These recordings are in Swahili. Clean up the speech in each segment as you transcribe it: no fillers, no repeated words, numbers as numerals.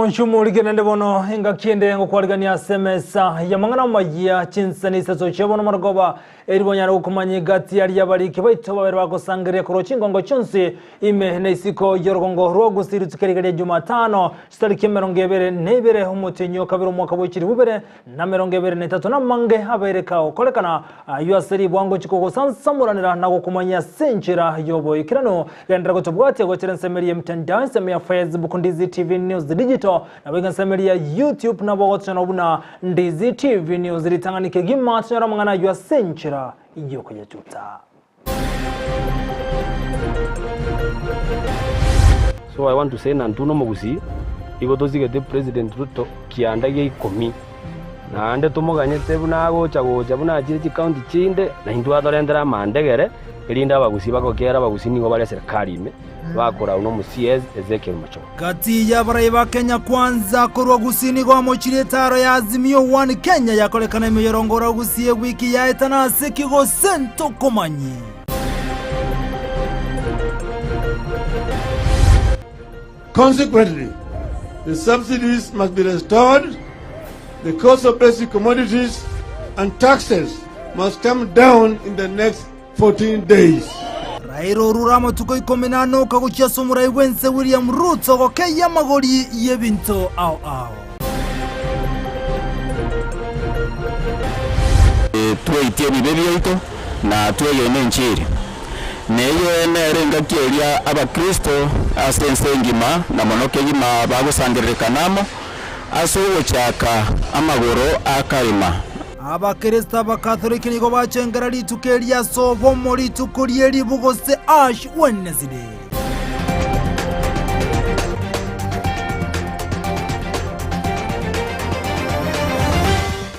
Monchumu ligenende bono inga kiende ngo kwaligania semesa ya mangana Amayia Chinsa ni Isato chebono margoba eribonyana ukumanye gati yali yabalike baito babere bakosangire ku rukingo cyonse ime neisiko yorgongo ro Gusii tukerigere Jumatano stariki 22 umutinyo kabiri umwaka w'ikiri bubere na 23 namange abereka ukolekana yaseri bwango chikoko sansamuranira nago kumanya senchira yobo ikirano gendera gutubwate gocherensemeriye mtandao semya Facebook Ndizi TV News Digital na wegansemeriya YouTube na bogotana buna Ndizi TV News ritanganike gima tsara mangana ywa senchira iyo kuyetuta. So I want to say nantuno Gusii igotozige the President Ruto kiandage ikomi na ande tumuganyete buna gocha buna chiri county chinde na hindu adorendera mandegere irinda Gusii bakokera Gusii nigo bale serikali ime bakora uno musiez Ezekiel Macho kati ya baraiba Kenya kwanza korwa Gusii nigo mochire taro ya Azimio 1 Kenya yakolekana imiyorongora Gusii wiki ya etana sekigo sento komanyi. Consequently, the subsidies must be restored, the cost of basic commodities and taxes must come down in the next 14 days. Rairo ruramo tuko ikomenano kaguchia sumurai wense William Ruto gokeya magori yebinto au. Tuwe itie bibebi yoito na tuwe yone nchiri. Neyo erenga kielia abakristo asense ngima na monoke ngima bagusangirekanamo asuwo chaka amagoro akarima. Abakristo abakatholiki nigo bachengera litukelia sobo muri tukurieli bugose Ash Wednesday.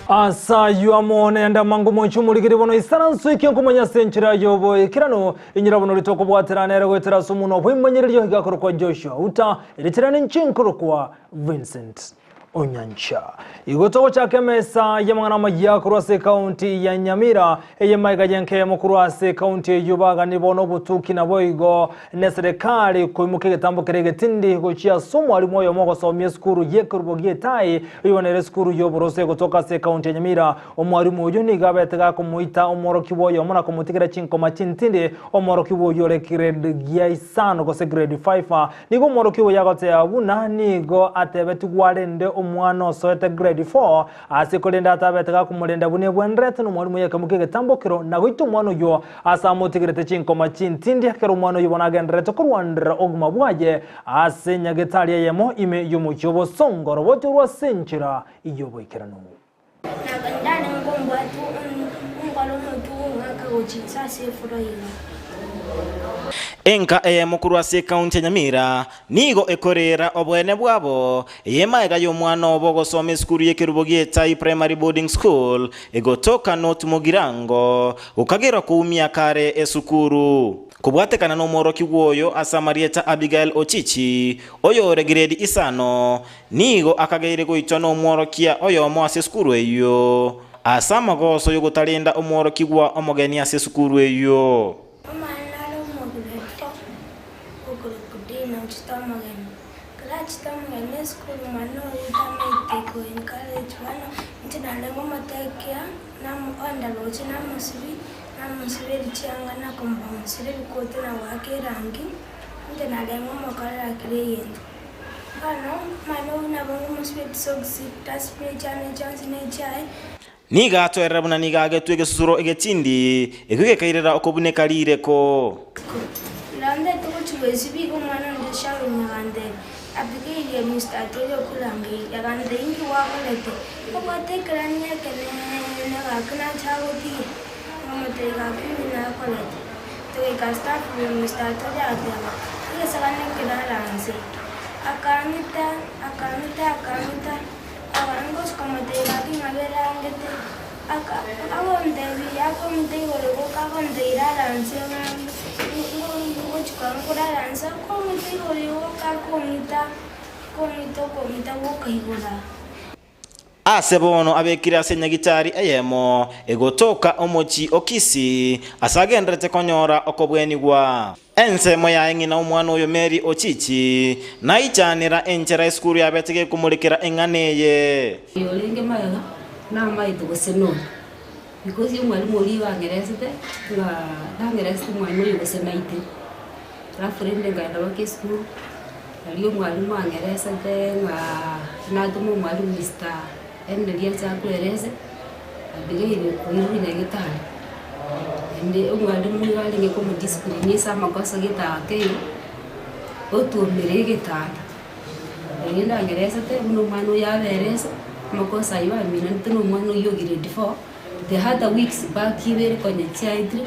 Asa yuamone anda mangu monchumu ligiri bono isaransu iki nkumanya senchira yobo ikirano inyirabono litoko bwaterana era gwetera sumuno bwimanyiryo higakoro kwa Joshua Auta ilitirana nchinkuru kwa Vincent Onyancha. Igotogo chake mesa yamangana Amayia kurwase county ya Nyamira eyemaiga jenke mukurwase county yubaga nibono butuki na boigo neserikali kuimuke getambo kerege tindi gochia somo ali moyo mogo somye skuru yekurbogie tai yibonere skuru yoborose gotoka se county ya Nyamira omwarimu uyu ni gabetega kumuita omoroki boyo mona kumutikira chinko machintinde omoroki boyo le grade ya isano go se grade 5 nigo omoroki boyo yagote abuna nigo atebetugwarende omwana soete grade 4 asikolenda atabetega kumulenda bune bwenrete no mwalimu yakamuke getambokero na goito mwana yo asamutigirete chinko machintindi akero mwana yo bonagendrete kurwandira oguma bwaje asenya getalia yemo ime yumuchobo songoro boto rwa senchira iyobo ikirano nagandana ngombo atu ngalo mutu ngakagochitsa sefuraina Enka mukuru wa county ya Nyamira nigo ekorera obwene bwabo yemaiga y'omwana obogosoma skuru yekirubogie tai primary boarding school egotoka not mugirango ukagera kuumia kare esukuru kubwatekana no moroki woyo asamarieta Abigail Ochichi oyo grade isano nigo akageire goitwa no morokia oyo mo aseskuru eyo asama goso yo gotalenda omoroki gwa omogeni aseskuru eyo niga atwerera buna niga agetwege susuro egetindi ekige kairera okobune kalire ko lande tukuchwezi bigo mwana ndashawe nyande abigeye Mr. Toyo kulangi yagande ingi wakolete obatekrani yakene nagakna chawoti mamotega kwina kolete toika staff Mr. Toyo atema yesagane kidalanse akanita awangos komotega kimagera ngete awonde yakomte gorego kagonde iralanse Asebono abekira senyagitari ayemo egotoka omochi okisi asagendrete konyora okobweni gwa ensemo ya ng'ina omwana oyo Mary Ochichi naichanira enchera eskuru yabetege kumulikira eng'aneye yolenge mayaga na maito goseno because yo mwalimu oli wangeresete nga dangeresete mwalimu yo gosenaite la friend ngaenda wake school aliyo mwalimu wangeresete nga natumo mwalimu Mr. endelia chakuereze abigire kuyirunya gitari ende umwalimu yalinge ko mu discipline sama kosa gitake otumire gitari enda ngeresete uno mano yabereze makosa yo amina ntuno mwana yo grade 4 the other weeks back ibere konye chiaitri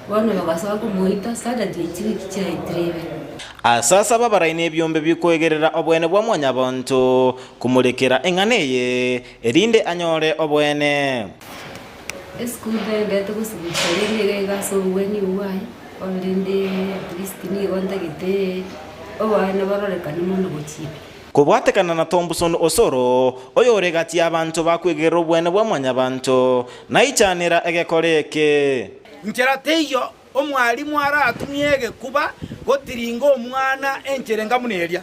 wana bagasaba ko moita sada de chiki chiaitri asasa babaraine ebyombe bikwegerera obwene bwa mwanya bantu kumulekera eng'aneye erinde anyore obwene eskude ndeto kusibishire gaso weni uwai olinde at least ni ontagite obana barorekana mono gochibe kubwatekana na Thompson Osoro oyoregati abantu bakwegerera obwene bwa mwanya bantu naichanira egekoreke nkerateyo omwalimu aratumyege kuba gotiringo omwana encherenga muneria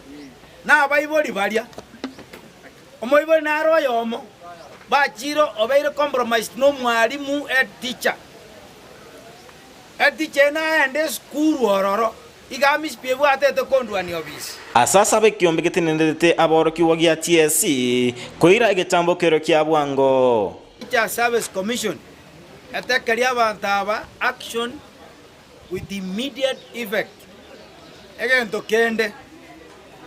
na bayiboli balya omoyiboli naroyo omo bachiro obeire compromise no mwalimu teacher na ende school ororo igamis piebu atete kondwani obisi asasa bekiombe getenendete aboroki wagia TSC koira egetambokero kya bwango Teacher Service Commission atekeria abantaba action with immediate effect egento kende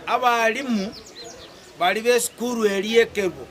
abalimu bali be school eriekebo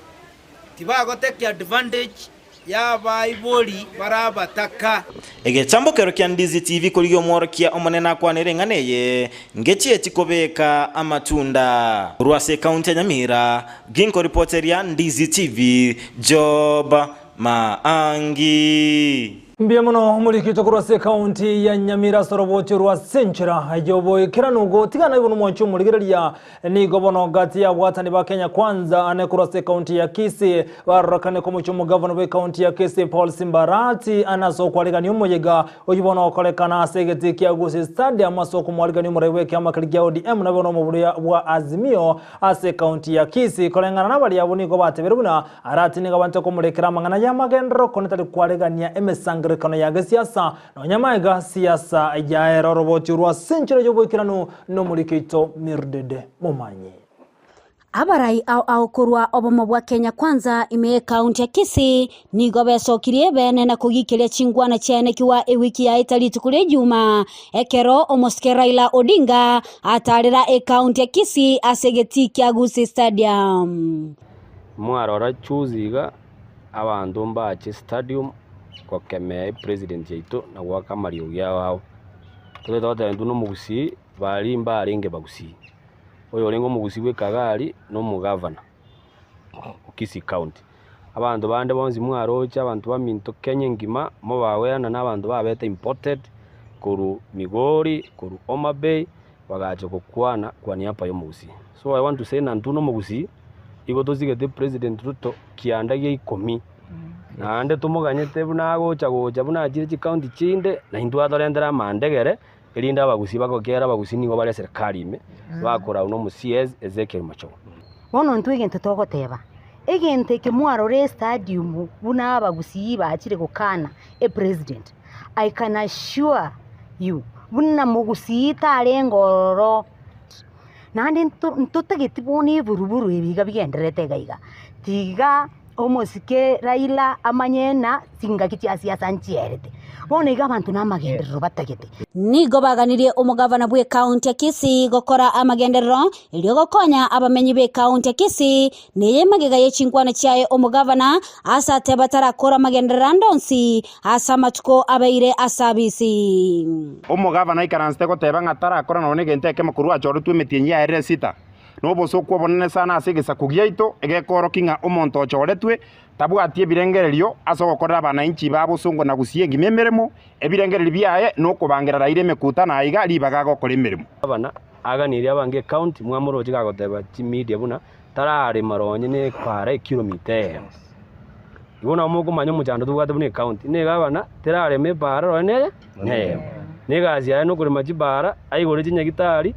tibagoteke advantage ya baiboli barabataka egetambokero kya Ndizi TV koliyo mworokia omonena kwanere ng'aneye ngechi etikobeka amatunda Rwase County ya Nyamira ginko reporter ya Ndizi TV Job Maangi Mbia muno mulikito Rwase County ya Nyamira soroboti rwasenchera ajobo ikiranugo tigana ibono mwanchu muligereria ni gobono gati ya watani ba Kenya kwanza ane Rwase County ya Kisii barakane ko muchumu governor we county ya Kisii Paul Simbarati anaso kwaligani umuyega oyibono okolekana asegeti kya Gusii stadium aso kumwaligani umurewe kama kaligia ODM na bono muburia wa Azimio ase county ya Kisii kolengana nabali yabuni go bateberuna arati ni gabanto kumulekera mangana ya magendro konetali kwaligania emesanga kano ya siasa na Onyamaiga siasa ya roboti rwasenchera yoboikirano no mulikito mirdede mumanyi abarai au kurwa obomo bwa Kenya kwanza ime county ya Kisii nigo besokirie bene na kugikiria chingwana cyane kiwa ewiki ya italiti kule juma ekero omoske Raila Odinga atarira county ya Kisii asegeti kya Gusii stadium mwarora chuziga abantu mbache stadium kwa keme president yaito na gwaka mario gyao tole tote nduno mugusii bali mbaringe bagusii oyo lengo mugusii we kagari no mugavana Kisii county abantu bande bonzi mwarocha abantu baminto Kenya ngima mo bawena n'abantu babeta imported kuru Migori kuru Homa Bay bagaje kokwana kwa niapa yo mugusii so I want to say nanduno mugusii igo tozigete president Ruto kiandagie ikomi na ande tumuganyete bunagocha gocha bunachire county chinde na hindu atorendera mandegere elinda abagusii bagokera abagusii nigo bare serikali ime bakora uno mu CS Ezekiel Macho bono ntwigente togoteba egente ke mwarore stadium buna abagusii bachire gukana president I can assure you buna mugusii tarengoro nandi ntutageti boni buruburu ebiga bigenderete gaiga tiga omosike Raila amanyena singaki kya siasa nchierete bone gabantu namagenderero batagete nigo baganirie omugavana bwe county ya Kisii gokora amagenderero ilio gokonya abamenyi be county ya Kisii neye magega yechingwana cyaye omugavana asate batarakora amagenderero ndonsi asamatuko abaire asabisi omugavana ikaranste goteba ngatarakora none gente ke makuru achoru twemetienye ya R6 no boso kwa bonene sana asegesa kugiaito egekoro kinga omonto choretwe tabwatie birengererio asogokora bana inchi babo songo na Gusii ngimemeremo ebirengereri byaye no kubangerera Raila mekuta na iga libaga gokora emeremo abana aganiri abange county mwamuroje gagoteba ti media buna tarare maronye ne kwara kilometer ibona mugo manyo mujando tugate bune county ne gabana terare me bara ne negazi ya no kuri majibara aigore chinyagitari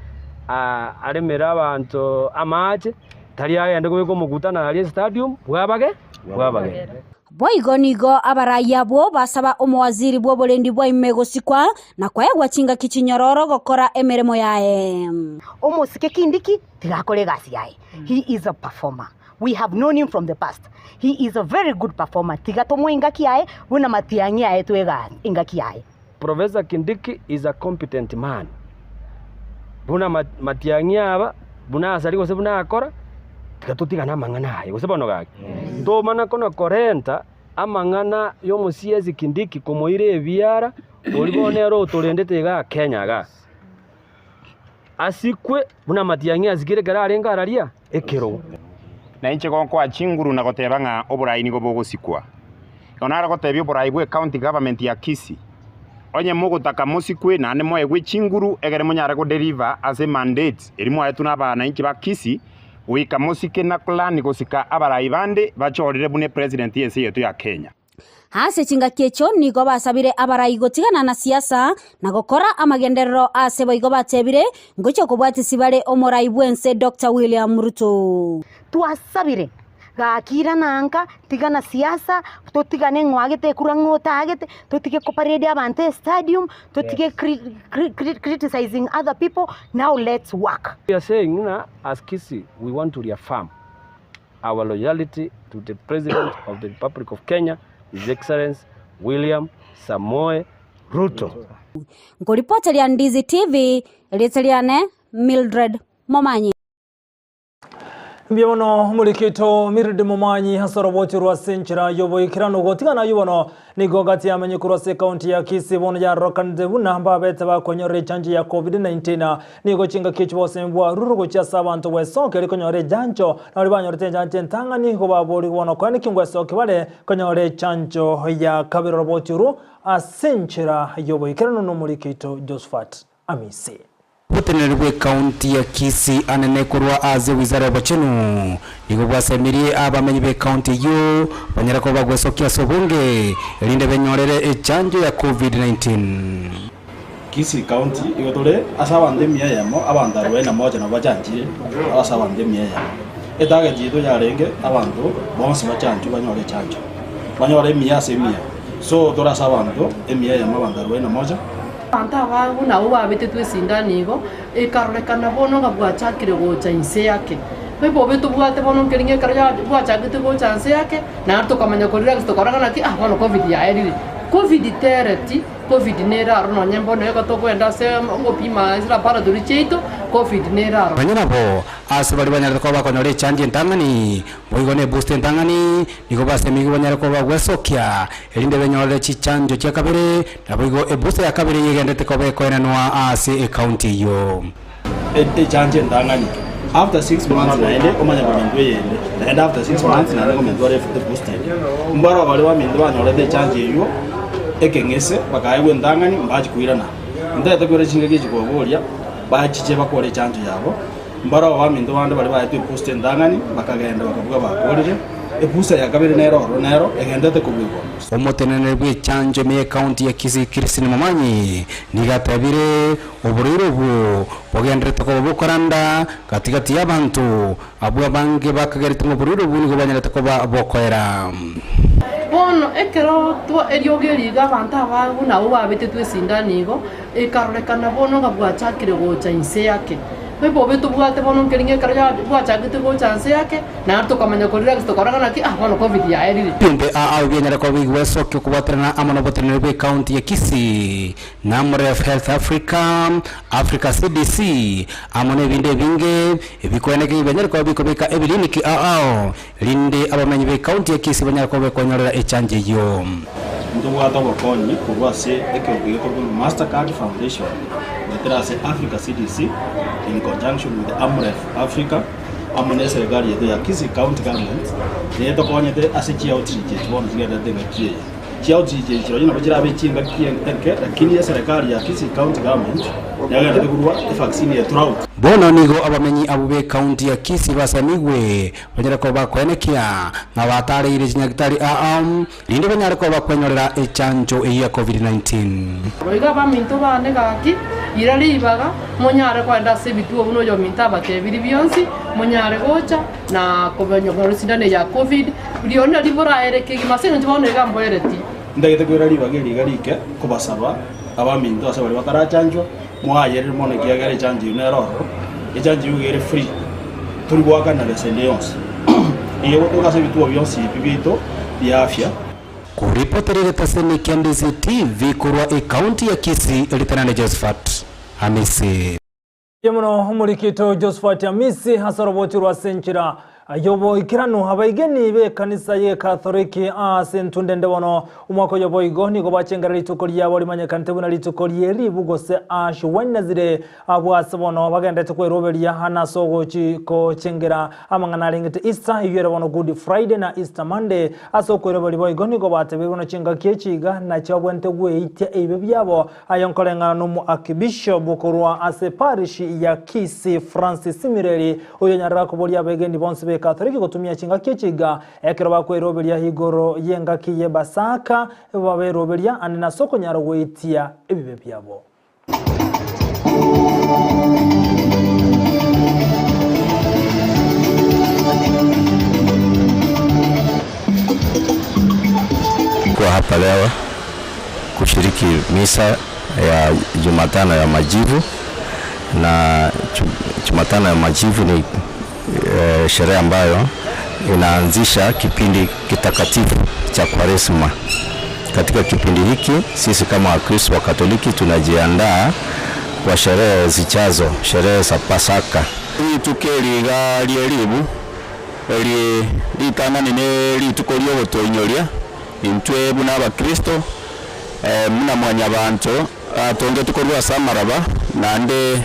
aremera abantu amache tari agende gwiko mugutana ari stadium bwabage boigo nigo abaraya bo basaba omwaziri bwo bolendi bwa imegosikwa na kwegwa chinga kichinyororo gokora emeremo yae omosike kindiki tigakore gasi yae. He is a performer. We have known him from the past. He is a very good performer. Tigatomwe ingaki yae buna matiangi yae twega ingaki yae. Professor Kindiki is a competent man. Buna matiangi aba buna asari gose buna akora tigatutigana mangana hayo gose bono gaki. Do mana kono korenta amangana yo musiezi Kindiki komoire ebiara olibonero otolendete ga Kenya ga. Asikwe buna matiangi azigire gara arenga araria ekero. Na inche gonko achinguru na goteba nga oburai nigo bogosikwa. Onara gotebyo oburai bwe county government ya Kisii. Onye mogotaka musikwe na ne moye gwe chinguru egere monyara go deliver as a mandate. Erimo ayetu n'abana inchi ba Kisii wika musike na klani gosika abarai bande bachorire bune president yense yetu ya Kenya. Hase chinga kecho nigo basabire abarai gotigana na siasa na gokora amagenderero ase boigo batebire ngocho kobwati sibale omorai bwense Dr. William Ruto. Tuasabire gakira nanka tigana siasa totigane ngwagete kurangota agete totige koparede abante stadium totige criticizing other people. Now let's work. We are saying as Kisii we want to reaffirm our loyalty to the President of the Republic of Kenya, His Excellency William Samoei Ruto. Ngoripota ya Ndizi TV eliteliane Mildred Momanyi. Mbiyono mulikito Mildred Momanyi hasoroboti rwa senchira yobo ikirano gotigana yubono nigo gati yamenye kurose county ya Kisii bono ya rokanze buna mbabete bakonyore chanjo ya COVID-19 nigo chinga kichwa sembwa rurugo cha sabantu wesonke likonyore janjo na libanyorete janje ntanga nigo babori bono kwani kingwe soke bale konyore chanjo ya kabiro roboti ru asenchira yobo ikirano no mulikito Josephat Amise. Butenerwe county ya Kisii anene kurwa aze wizara ya bachenu nigo bwasemirie abamenyi be county yo banyara ko bagwesokia sobunge elinde benyorere chanjo ya COVID-19. Kisii county igotore asabande miya yamo abandarwe na moja na bajanjire asabande miya yamo etage jido yarenge abandu bonse bajanju banyore chanjo banyore miya semia so dora sabando miya yamo abandarwe na moja Anta wangu na uwa abete twesinda nigo ikarolekana bono gabwachakire go Chinsa yake bebo betu bwate bono keringe karya bwachakite go Chinsa yake na tukamanya korira gitokoragana ki bono covid ya erire covid tereti covid nera rono nyembo nego to kwenda se ngopima isra para duri cheito covid nera banyana bo asubari banyara ko bakonyore chanjo ntangani boigone boost ntangani nigo basemigo banyara ko bagwesokia elinde benyorere chichanjo cha kabere na boigo boost ya kabere yigendete ko bekoenanwa ase county yo chanjo ntangani after 6 months naende omanya komendwe yende and after 6 months naende komendwe the booster mbara bale wa mendo banyore chanjo yo ekengese bakayewe ndangani mbaji kuirana ndete kwere chinge kigoboria bachiche bakore chanjo yabo mbara wa mindo bande bali bayete poste ndangani bakagenda bakavuga bakorire epusa ya kabiri nero egendete kubiko omotenene bwe chanjo me county ya Kisii Christine Momanyi nigatabire oburiro bwo bogendrete ko bokoranda katikati y'abantu abwa bange bakagerite mu buriro bwo nigo banyarete ko bokoera bono ekero to eriogeri gabanta bangu na uwa abete twesinda nigo ikarolekana bono gabwachakire go Chinsa yake bebo betu bwate bono keringe karya bwachakite go Chinsa yake na tukamanya korira gitokoragana ki bono covid ya erire pimbe bienera ko bigweso kyo kubatrana amono botenere county ya Kisii namref health Africa CDC amone binde binge bikwene ki benyera ko bikobeka ebiliniki linde abamenyi be county ya Kisii banyara ko bekonyorera echanje yo ndubwata bokoni kurwase ekyogiye ko Mastercard Foundation Veterase Africa CDC in conjunction with the Amref Africa amone serikali yetu ya Kisii County Government yeto konyete asiki outreach one together the chao chicho yina bajira bechinga kienke lakini ya serikali ya Kisii county government yagenda kurwa vaccine ya drought. Bono nigo abamenyi abube county ya Kisii basamigwe banyara ko bakwenekia na batari ire nyagitari indi banyara ko bakwenyorera echanjo ya COVID-19. Boiga ba minto bane gaki irali ibaga monyare kwenda sebitu obuno yo minta batebiri byonsi monyare gocha na kobenyo gorusindane ya COVID biliona libora ereke gimaseno tibone gambo ereti ndagite kwirali bageri garike kubasaba abaminto ase bari batarachanjwa mwayere mone kiagare chanjo neroro echanjo yugere free turi gwakana resilience iyo toka sebitu byonsi bibito bya afya. Kuripoterere taseni Ndizi TV kurwa county ya Kisii elitanane Josephat Amisi. Yemuno umurikito Josephat Amisi hasaroboti rwa senchira yobo ikirano habaigeni be kanisa ye Katholiki sentunde ndebono umwako yobo igoni go bacengera litukoli yabo limanye kantebuna litukoli yeri bugose ashwanazire abwasabono bagenda tekweroberia hana sogo chiko chengera amangana lingite Easter yere bono Good Friday na Easter Monday asokweroberi boy igoni go batebe bono chenga kechiga na chabwente gweitya ebe byabo ayonkolenga no mu Archbishop bukorwa ase parish ya Kisii Francis Mireri oyo nyarara kubolia begeni bonse Katholiki kutumia chinga kechiga ekero bakweroberia higoro yenga kiye basaka baberoberia anena soko nyaro gweitya ebibe byabo. Kwa hapa leo kushiriki misa ya Jumatano ya Majivu, na Jumatano ya Majivu ni sherehe ambayo inaanzisha kipindi kitakatifu cha Kwaresma. Katika kipindi hiki sisi kama Wakristo wa Katoliki tunajiandaa kwa sherehe zichazo, sherehe za Pasaka. Hii tukeli gali elibu eli litana nene litukolio botoinyolia intwe buna Abakristo muna mwanya bantu atonge tukolwa samaraba nande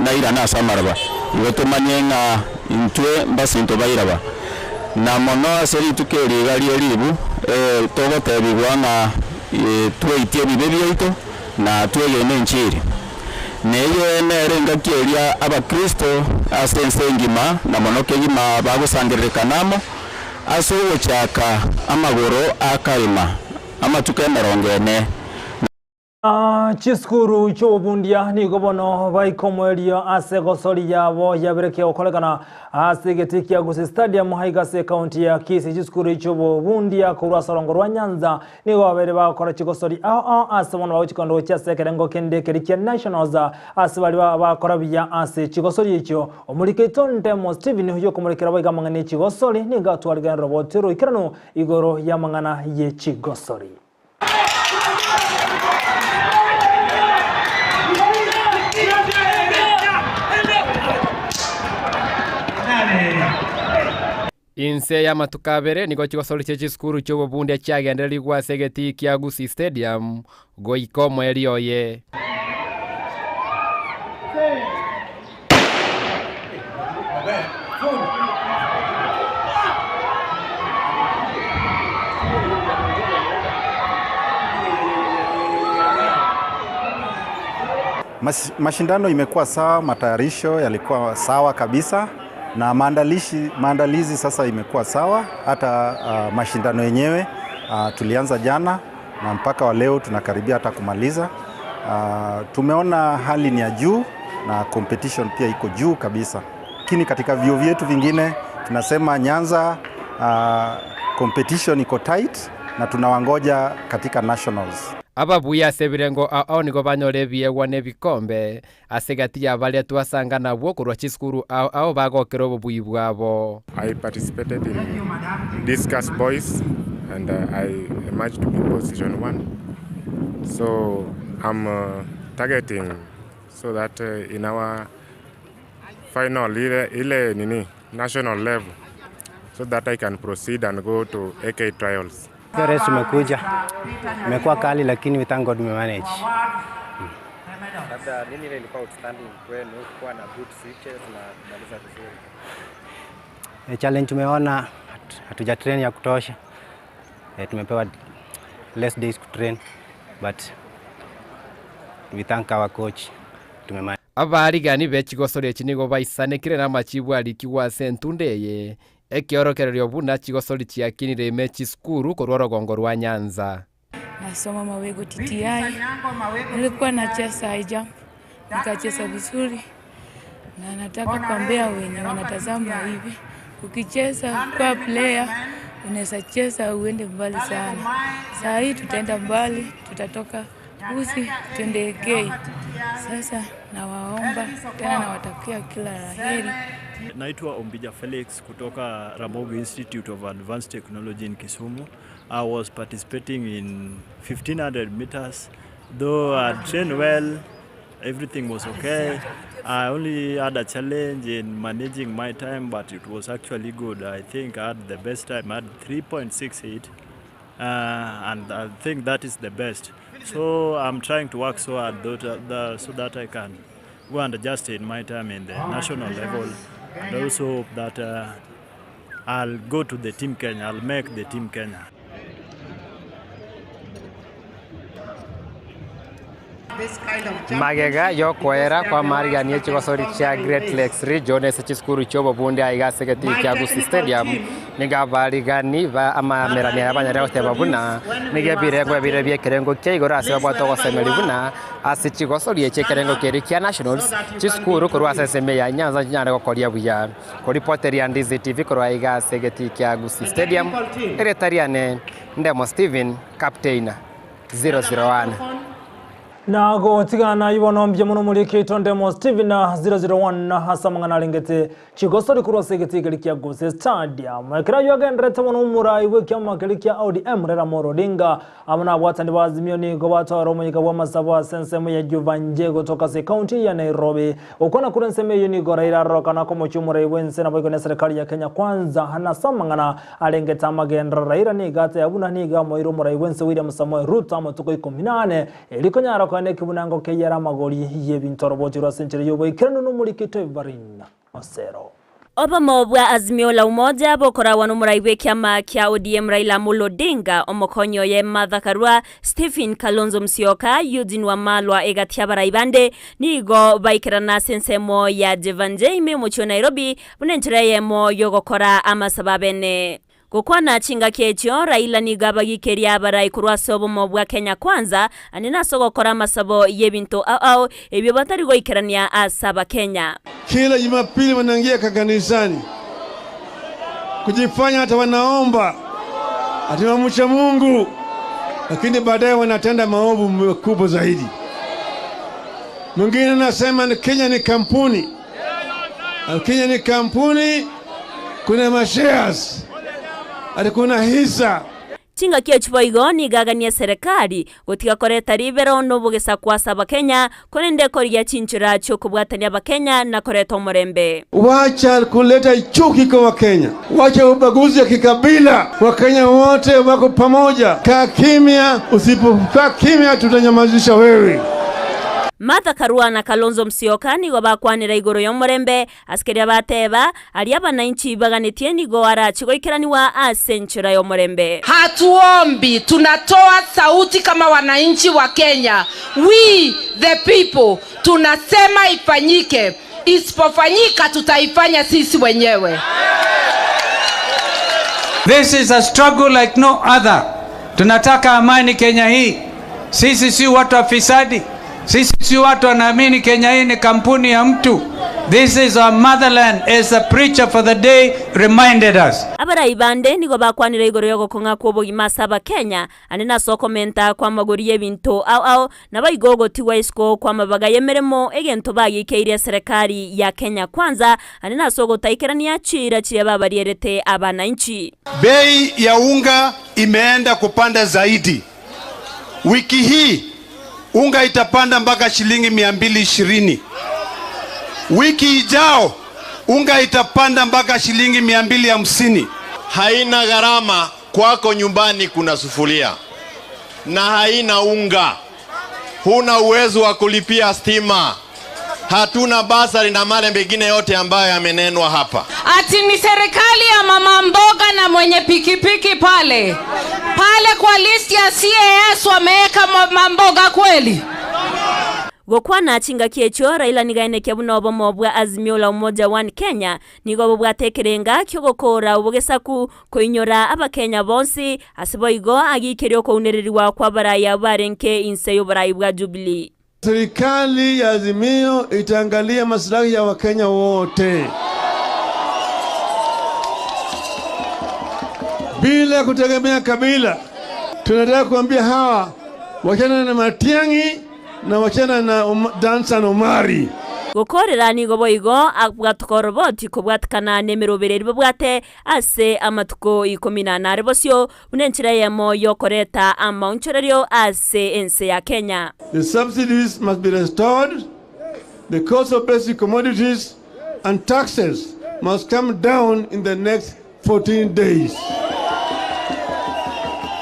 naira na samaraba iwe tumanyenga intwe mbasinto bayiraba na mono aseri tukeli gali elibu togotebigwa na tweitie bibebi ito na twegene nchiri neyo nerenga kielia Abakristo asensengima na mono kegima bagusangirekanamo aso chaka amagoro akaima ama tukemerongene. Chiskuru chobundia ni gobono baikomoelio ase gosori yabo yabereke okolekana ase getiki ya Gusii Stadium haigase county ya Kisii. Chiskuru chobundia kurwa sorongo rwa Nyanza ni wabere bakora chigosori ase bono bawchikondo cha sekerengo kende kerikia nationals ase bali bakora bya ase chigosori icho omuriketonde mo Steven huyo kumurikira bayiga mangane chigosori ni gatwalga robotero ikirano igoro ya mangana ye chigosori. Inse ya matukabere niko chigosori cheskuru chobo bunde chagenderi kwa segeti kia Gusii Stadium goikomo elioye. Mashindano imekuwa sawa, matayarisho yalikuwa sawa kabisa, na maandalizi sasa imekuwa sawa. Hata mashindano yenyewe tulianza jana na mpaka wa leo tunakaribia hata kumaliza. Tumeona hali ni ya juu na competition pia iko juu kabisa. Lakini katika vyuo vyetu vingine tunasema Nyanza competition iko tight na tunawangoja katika nationals. Ababuya sebirengo ao niko banyorebie wane bikombe asegati ya balia tuasanga na bwo kurwa chiskuru ao bagokero buyi bwabo. I participated in discus boys and I emerged to be position 1. So I'm targeting so that in our final ile nini national level so that I can proceed and go to AK trials. Race tumekuja imekuwa kali lakini we thank God we manage. Labda nini ile ilikuwa outstanding kwenu kwa na good features na kumaliza vizuri? Challenge tumeona hatuja train ya kutosha. Tumepewa less days to train, but we thank our coach. Abarigani bechigosore chinigo baisanekire na machibu alikiwa sentundeye ekiorokererio buna chigosori chiakinire mechi skuru kororo gongo rwa Nyanza. Nasoma Mawego TTI. Nilikuwa nacheza high jump. Nikacheza vizuri. Na nataka kuambia wenye wanatazama hivi, ukicheza kwa player unaweza cheza uende mbali sana. Saa hii tutaenda mbali, tutatoka Gusii tuende Kei. Sasa nawaomba tena nawatakia kila laheri. Naitwa Ombija Felix kutoka Ramogi Institute of Advanced Technology in Kisumu. I was participating in 1500 meters. Though I trained well, everything was okay. I only had a challenge in managing my time, but it was actually good. I think I had the best time. I had 3.68, and I think that is the best. So I'm trying to work so hard so that I can go and adjust in my time in the national level, and also hope that I'll go to the Team Kenya. I'll make the Team Kenya. Magega yo kwera kwa mariganie chigosori cha Great Lakes Region esechiskuru chobo bunde aigasegeti kya Gusii Stadium niga barigani ba ama merania abanyare oteba buna niga bire bye kerengo kyeigora ase bwato gosemeli buna ase chigosori eche kerengo keri kya Nationals chiskuru korwa seseme ya Nyanza nyare gokoria buya ko reporter ya Ndizi TV korwa aigasegeti kya Gusii Stadium eretariane Ndemo Steven captain 001 Nago tigana ibono mbye muno muri Ndemo Steven na 001 hasa mangana lingete chigosori kurose getigeri kya Gusii Stadium ekira yogendrete muno murai we kya makeli kya ODM rera morodinga amana bwatandi bazimyo ni gobatoro munyiga bwa masabo sensemu ya Juvanje kutoka se county ya Nairobi ukona kurenseme yuni goraira roka na komo chumure wense na boyone serikali ya Kenya kwanza hana samangana alengeta magendra raira ni gate abuna ni ga moiro murai wense William Samoei Ruto amatuko 18 elikonyara kwane kibunango keyara magori yebintoroboti rwa sencheri yobo kirano no muri kito barina osero Obama bwa Azimio la Umoja bokora wanu muraiwe kiama kia ODM Raila Amolo Odinga omokonyo ye Madhakarua Stephen Kalonzo Musyoka Eugene Wamalwa egatia baraibande nigo baikirana sensemo ya Jevanje ime mocho Nairobi bunenchire mo yogokora amasababene Gukwana chinga kechio Raila niga bagikeria barai kurwa sobo mobwa Kenya kwanza anina sogokora masabo yebinto au ebyo batari goikerania asaba Kenya. Kila Jumapili wanaingia kanisani kujifanya hata wanaomba ati wamcha Mungu, lakini baadaye wanatenda maovu makubwa zaidi. Mwingine anasema Kenya ni kampuni. Kenya ni kampuni, kuna mashares, kuna hisa. Chinga kechupo igoni gagania serikali gotiga koreta ribero no bugesa kwasaba Kenya konende koria chinchira chokubwatania ba Kenya na koreta umurembe. Wacha kuleta chuki kwa Kenya. Wacha ubaguzi ya kikabila. Wakenya wote wako pamoja. Kaa kimya, usipokaa kimya tutanyamazisha wewe. Madhakarua na Kalonzo Musyoka nigo bakwanira igoro y'omurembe askeria bateba ali abananchi baganitie nigo arachigoikeraniwa asenchura y'omurembe. Hatuombi, tunatoa sauti kama wananchi wa Kenya. We the people tunasema ifanyike. Isipofanyika tutaifanya sisi wenyewe. This is a struggle like no other. Tunataka amani Kenya hii. Sisi si watu afisadi. Sisi si watu wanaamini Kenya hii ni kampuni ya mtu. This is our motherland, as the preacher for the day reminded us. Abaraibande nigo bakwanira igoro yogo konga kubogima saba Kenya anena so komenta kwa magori y'ebinto au nabayigogo tiwa isko kwa mabaga yemeremo egento bagikeire serikali ya Kenya kwanza anena so gotaikerania chira chire babarierete abananchi. Bei ya unga imeenda kupanda zaidi. Wiki hii unga itapanda mpaka shilingi 220. Wiki ijao unga itapanda mpaka shilingi 250. Haina gharama kwako nyumbani kuna sufuria na haina unga. Huna uwezo wa kulipia stima. Hatuna basari na male mengine yote ambayo yamenenwa hapa. Ati ni serikali ya mama mboga na mwenye pikipiki pale. Pale kwa list ya CAS wameweka mamboga kweli? Gokwana chinga kiecho Raila nigaine kya bunobo mobwa Azimio la Umoja One Kenya nigo bwatekerenga kyo gokora ubugesaku koinyora abakenya bonsi asiboigo agikerio ko unereriwa kwa baraya barenke inseyo barayi bwa Jubilee. Serikali ya Azimio itaangalia maslahi ya Wakenya wote bila kutegemea kabila. Tunataka kuambia hawa wachana na Matiang'i na wachana na Dansa na Omari. Gokorera ni goboigo abwatukoroboti kubwatkana nemerobereri bwate ase amatuko 18 bosyo unenchira yemo yokoreta amaunchorerio ase ense ya Kenya. The subsidies must be restored. The cost of basic commodities and taxes must come down in the next 14 days.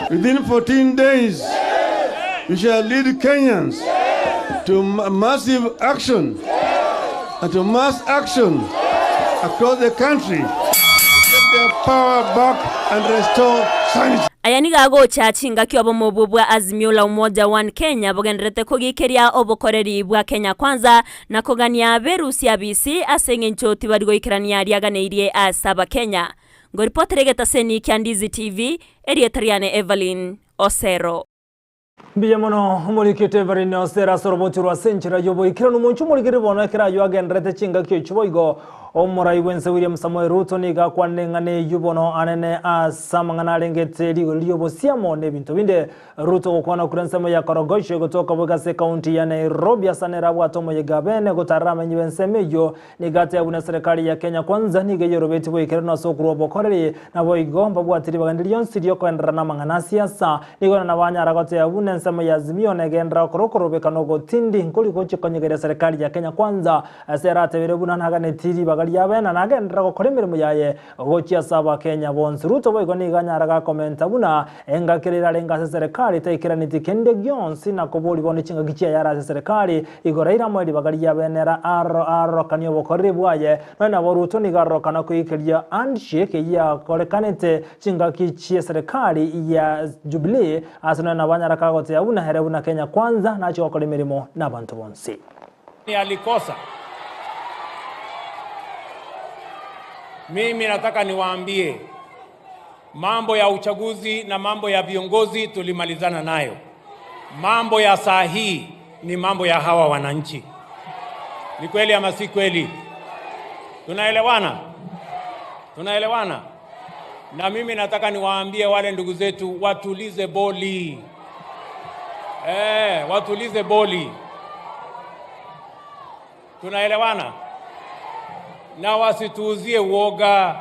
Within 14 days, we shall lead Kenyans to massive action and to mass action across the country to get their power back and restore sanity. Ayani gago chinga kyobo mobubwa Azimio la Umoja One Kenya bogenrete kugikeria obokoreri bwa Kenya kwanza na kogania berusi abisi asenge nchoti barigo ikirania riaganeirie asaba Kenya. Ngoripoterege seni kya Ndizi TV erietariane Evelyn Osero. Biyamono umurikite Evelyn Osero sorobotirwa senchira yobo ikirano munchu murigiri bona kira yo agenrete chinga kyo chuboigo omurai wense William Samuel Ruto niga kwanengane yubono anene asamangana lengete liyobo siamo nebintu binde Ruto kokwana kurensemo ya Korogosho kutoka Bugase County ya Nairobi asanera bwatomo yegabene gotarama nyibensemeyo nigate abuna serikali ya Kenya kwanza nige yorobeti bo ikirano sokuru obokorere na boigomba bwatiri bagandirion studio kwendera na mangana siasa nigona na banyara gote abuna nsemo ya Azimio negendra korokorobeka no gotindi nkoli gochikonyegere serikali ya Kenya kwanza aserate birebuna nagane tiri yabena nagendera gukora imirimo yaye gokia saba Kenya bonse Ruto boigo niganyaraga komenta buna engakirira lenga serikali taikiraniti kende gyonsi na koboli bone chinga gichia yara serikali igoraira mweli bagari yabenera aro kanyo bokore bwaye na Ruto nigaro kana kuikeria handshake ya korekanete chinga gichia serikali ya Jubilee asana na banyaraka gote abuna herebuna Kenya kwanza na chiko kora imirimo n'abantu bonse ni alikosa. Mimi nataka niwaambie mambo ya uchaguzi na mambo ya viongozi tulimalizana nayo. Mambo ya saa hii ni mambo ya hawa wananchi. Ni kweli ama si kweli? Tunaelewana? Tunaelewana? Na mimi nataka niwaambie wale ndugu zetu watulize boli. Watulize boli. Tunaelewana? Na wasituuzie uoga.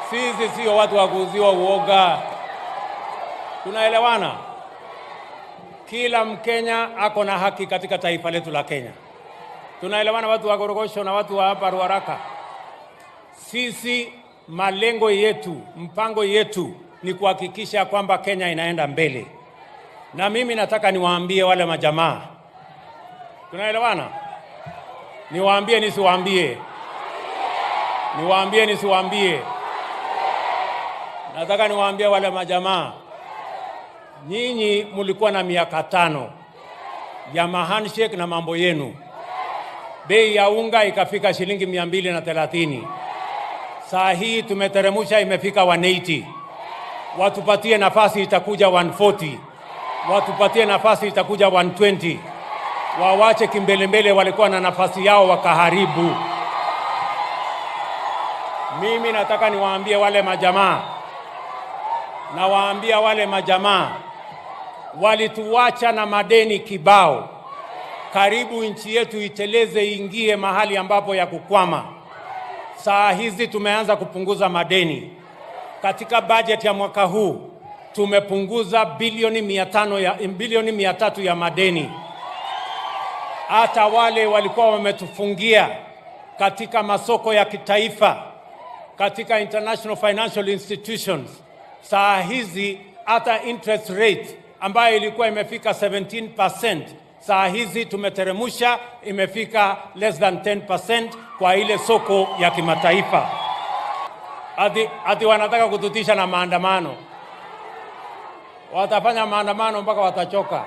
Sisi sio watu wa kuuziwa uoga. Tunaelewana? Kila Mkenya ako na haki katika taifa letu la Kenya. Tunaelewana watu wa Korogosho na watu wa hapa Ruaraka? Sisi malengo yetu, mpango yetu ni kuhakikisha kwamba Kenya inaenda mbele. Na mimi nataka niwaambie wale majamaa. Tunaelewana? Niwaambie nisiwaambie? Niwaambie nisiwaambie? Nataka niwaambie wale majamaa. Nyinyi mulikuwa na miaka 5 ya handshake na mambo yenu. Bei ya unga ikafika shilingi 230. Saa hii tumeteremusha imefika 180. Watupatie nafasi itakuja 140. Watupatie nafasi itakuja 120. Wawache kimbelembele walikuwa na nafasi yao wakaharibu. Mimi nataka niwaambie wale majamaa. Na waambia wale majamaa walituacha na madeni kibao. Karibu nchi yetu iteleze ingie mahali ambapo ya kukwama. Saa hizi tumeanza kupunguza madeni. Katika budget ya mwaka huu tumepunguza bilioni 300 ya madeni. Hata wale walikuwa wametufungia katika masoko ya kitaifa, katika international financial institutions, saa hizi hata interest rate ambayo ilikuwa imefika 17%, saa hizi tumeteremusha imefika less than 10% kwa ile soko ya kimataifa. Ati wanataka kututisha na maandamano. watafanya maandamano mpaka watachoka.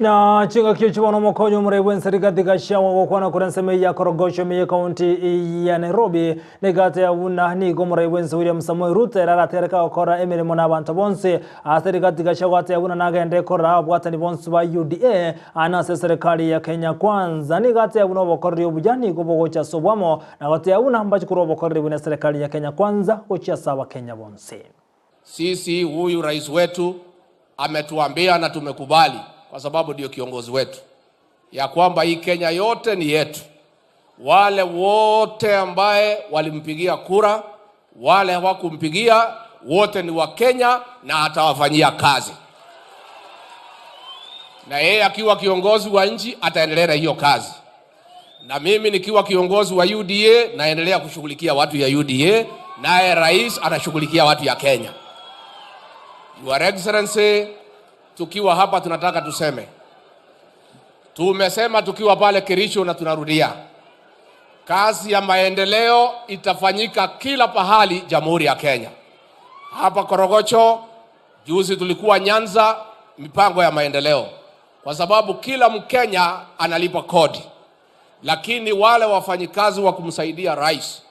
Na chinga kichuano mokonyo mrewe serikali gashawa gokwana kurenseme ya Korogosho meye county ya Nairobi negate ya una ni gomrewe William Samoei Ruto raratereka okora emirimo n'abantu bonse serikali gashawa ate ya una nagende kora bwatani bonse ba UDA anase serikali ya Kenya Kwanza nigate ya una bokorri obujani gobogocha sobwamo nagate ya una ambacho kuro bokorri bune serikali ya Kenya Kwanza gocha sawa Kenya bonse. Sisi huyu rais wetu ametuambia na tumekubali kwa sababu ndio kiongozi wetu ya kwamba hii Kenya yote ni yetu. Wale wote ambaye walimpigia kura, wale hawakumpigia, wote ni wa Kenya na atawafanyia kazi. Na yeye akiwa kiongozi wa nchi ataendelea hiyo kazi. Na mimi nikiwa kiongozi wa UDA naendelea kushughulikia watu ya UDA, naye rais anashughulikia watu ya Kenya. Your Excellency, tukiwa hapa tunataka tuseme. Tumesema tukiwa pale Kericho na tunarudia. Kazi ya maendeleo itafanyika kila pahali Jamhuri ya Kenya. Hapa Korogocho, juzi tulikuwa Nyanza, mipango ya maendeleo. Kwa sababu kila Mkenya analipa kodi. Lakini wale wafanyikazi wa kumsaidia rais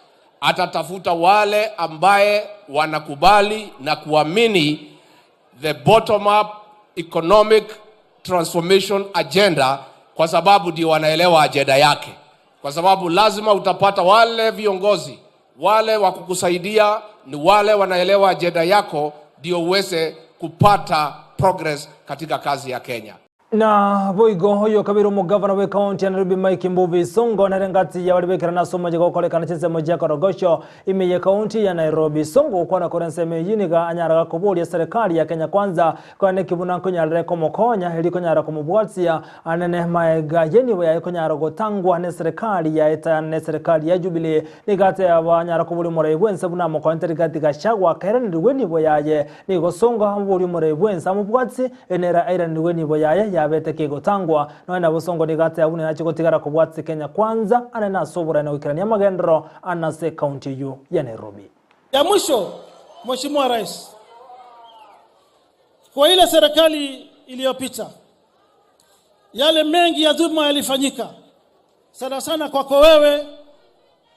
atatafuta wale ambaye wanakubali na kuamini the bottom up economic transformation agenda, kwa sababu ndio wanaelewa agenda yake. Kwa sababu lazima utapata wale viongozi, wale wa kukusaidia ni wale wanaelewa agenda yako, ndio uweze kupata progress katika kazi ya Kenya. Na boigo hoyo kabiru mugavana we county ya Nairobi Mike Mbuvi Songo na rengati ya walibekera na somo jego kole kana chinse moja Korogosho imeye county ya Nairobi Songo kwa na korenseme yiniga anyara kubuli ya serikali ya Kenya Kwanza kwa ne kibuna kunyarere komokonya heli kunyara kumubwatsia anene maega yeni we kunyara gotangwa ne serikali ya eta ne serikali ya Jubilee nigate ya wanyara kubuli morebwense buna mokonte rigati gashagwa kairani weni boyaye nigo Songo hambuli morebwense amubwatsi enera airani weni boyaye yabete kigotangwa noenda busongo nigate abune nacho gotigara kubwatsi Kenya Kwanza anena sobora na wikirania magendro anase county yu ya Nairobi. Ya mwisho, Mheshimiwa Rais, kwa ile serikali iliyopita yale mengi ya dhulma yalifanyika, sana sana kwako wewe,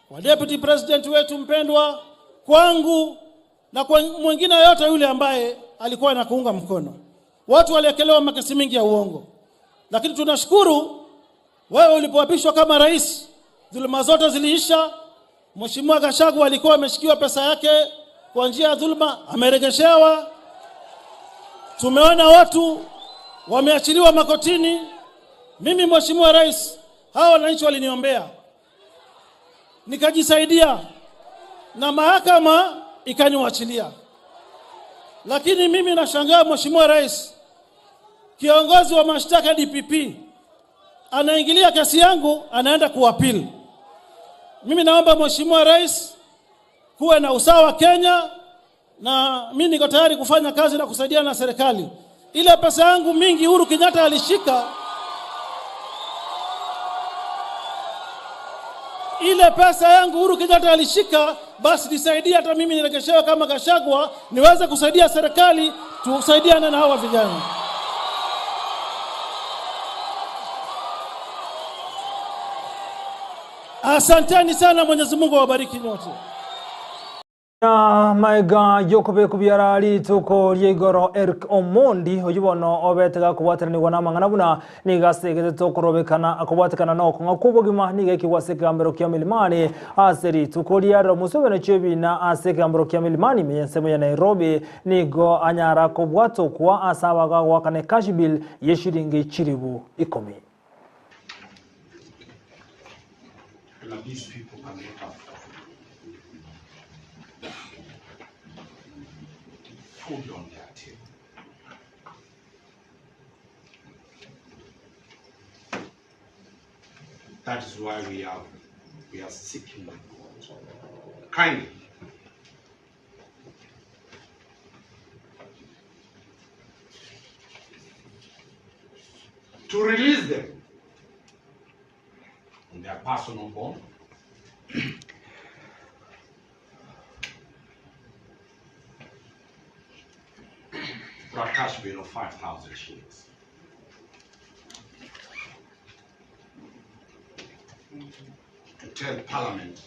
kwa deputy president wetu mpendwa, kwangu na kwa mwingine yote yule ambaye alikuwa anakuunga mkono. Watu waliekelewa makesi mingi ya uongo. Lakini tunashukuru wewe ulipoapishwa kama rais, dhuluma zote ziliisha. Mheshimiwa Gachagua alikuwa ameshikiwa pesa yake kwa njia ya dhuluma, amerejeshewa. Tumeona watu wameachiliwa makotini. Mimi Mheshimiwa Rais, hawa wananchi waliniombea, nikajisaidia na mahakama ikaniwachilia. Lakini mimi nashangaa Mheshimiwa Rais, kiongozi wa mashtaka DPP anaingilia kesi yangu, anaenda kuapili. Mimi naomba Mheshimiwa Rais kuwe na usawa Kenya, na mimi niko tayari kufanya kazi na kusaidia na serikali. Ile pesa yangu mingi Uhuru Kenyatta alishika, ile pesa yangu Uhuru Kenyatta alishika, basi nisaidie hata mimi nirejeshewe kama Gachagua, niweze kusaidia serikali, tusaidiane na hawa vijana. Asanteni sana, Mwenyezi Mungu awabariki nyote. Na maiga yokobe kubyarali tuko yegoro Eric Omondi ojubono obetega kubaterani wana mangana buna nigasegete tokorobekana akubatekana no ngakubogima nigeki waseke ambero kya milimani aseri tuko liaro musubene chebi na aseke ambero kya milimani meyensemo ya Nairobi nigo anyara kubwato kwa asabaga wakane kashbil yeshiringi chiribu ikomi. On their table. That is why we are seeking kindly to release them on their personal bond to a cash bill of 5,000 shillings. To tell Parliament,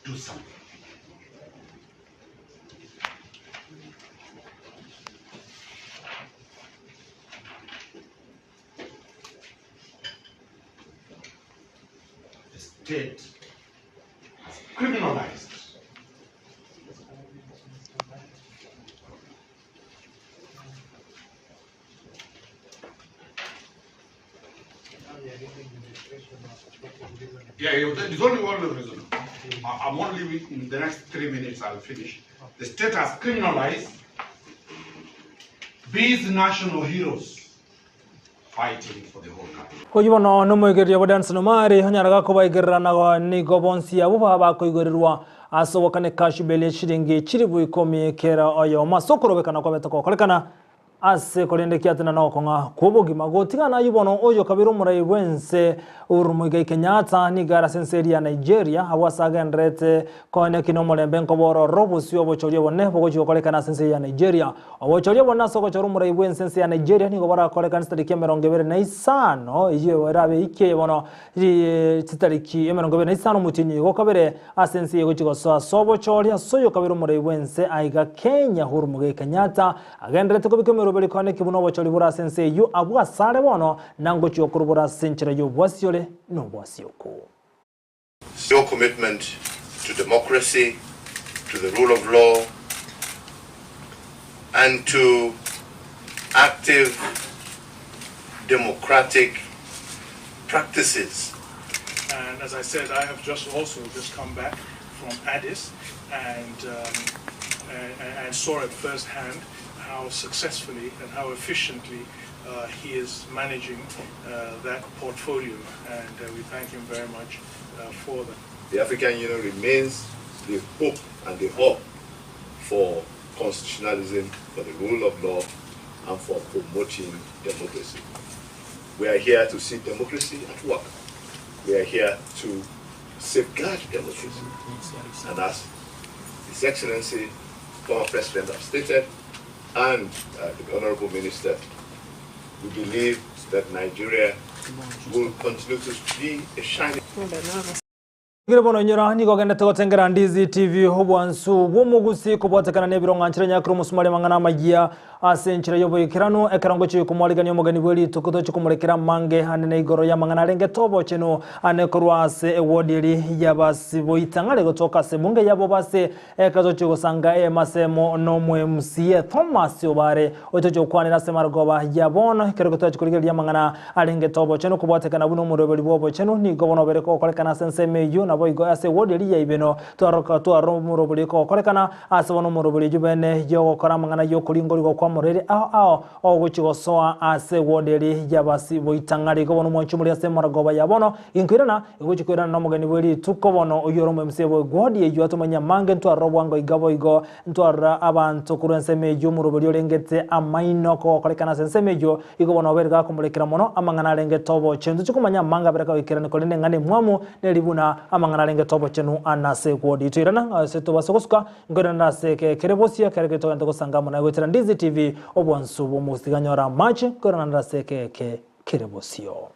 do something. The state has criminalized there's only one reason. I'm only in the next 3 minutes I'll finish. The state has criminalized these national heroes fighting for the whole country. Ko yibono no moigeria bodanse no mari hanyaraga ko baigirana ni gobonsi abo baba ko igorirwa asobokane cash bele shiringi chiribu ikomi kera oyo masokorobekana ko betako kolekana ase kolende kiatana no konga kubugima gotigana yibono oyo kabiro murai wense urumuiga Kenyatta ni gara senseri ya Nigeria awasaga ndrete kone kinomole benko boro robo sio bochoria bone bogochi kolekana senseri ya Nigeria obochoria bonna soko choru murai wense ya Nigeria ni gobara kolekana stariki emerongevere na isano iye werabe ike bono titariki emerongevere na isano mutinyi go kabere asensi yego chigo sobo choria soyo kabiro murai wense aiga Kenya hurumuiga Kenyatta agendrete kubikemero beli kone kibuno bochori bura sense yu abwa sare bono nango chokuru bura senchira yu bwasiole no bwasioko. Your commitment to democracy, to the rule of law, and to active democratic practices. And as I said, I have just come back from Addis and saw at first hand how successfully and how efficiently he is managing that portfolio, and we thank him very much for that. The African Union remains the hope and the hope for constitutionalism, for the rule of law, and for promoting democracy. We are here to see democracy at work. We are here to safeguard democracy. And as His Excellency, former President, have stated, and the Honorable Minister, we believe that Nigeria will continue to be a shining. Girebono nyira ni gogenda tegotengera Ndizi TV hobwansu bwomugusi kubotekana nebironga nchiranya kro musumale mangana Amayia asenchira yoboyekirano ekarango cyo kumwaliganya omugani bweli tukuto cyo kumulekera mange hanene igoro ya mangana renge tobo cheno anekorwase ewodiri yabasi boitangale gotoka se munge yabo base ekazo cyo gusanga masemo no MCA Thomas Obare otojo kwanira semargoba yabona keregoto cyo kuligeria mangana arenge tobo cheno kubotekana buno murobeli bobo cheno ni gobono bereko kolekana sense meyo na boigo ase wodiri ya ibeno twaroka twaro murobeli ko kolekana ase bono murobeli jubene yo koramangana yo kulingori kwa murere oguchigo soa ase woderi yabasi boitangari ko bono mwanchumuri ase maragoba yabono inkwirana eguchikwirana no mugani bweli tukobono oyoro MCA bo godi ejo atumanya mange ntwaro bwango igabo igo ntwara abantu kurense mejo murobeli orengete amaino ko kolekana sense mejo igo bono berga kumulekera mono amangana renge tobo chendu chikumanya manga bereka wikirana ko lende ngane mwamu neribuna amangana renge tobo chenu anase godi twirana seto basokosuka ngorana seke kerebosia keregeto ntoko sangamo na wetera Ndizi TV obwansu bomusiganyora match korana ndaseke ke kerebosio.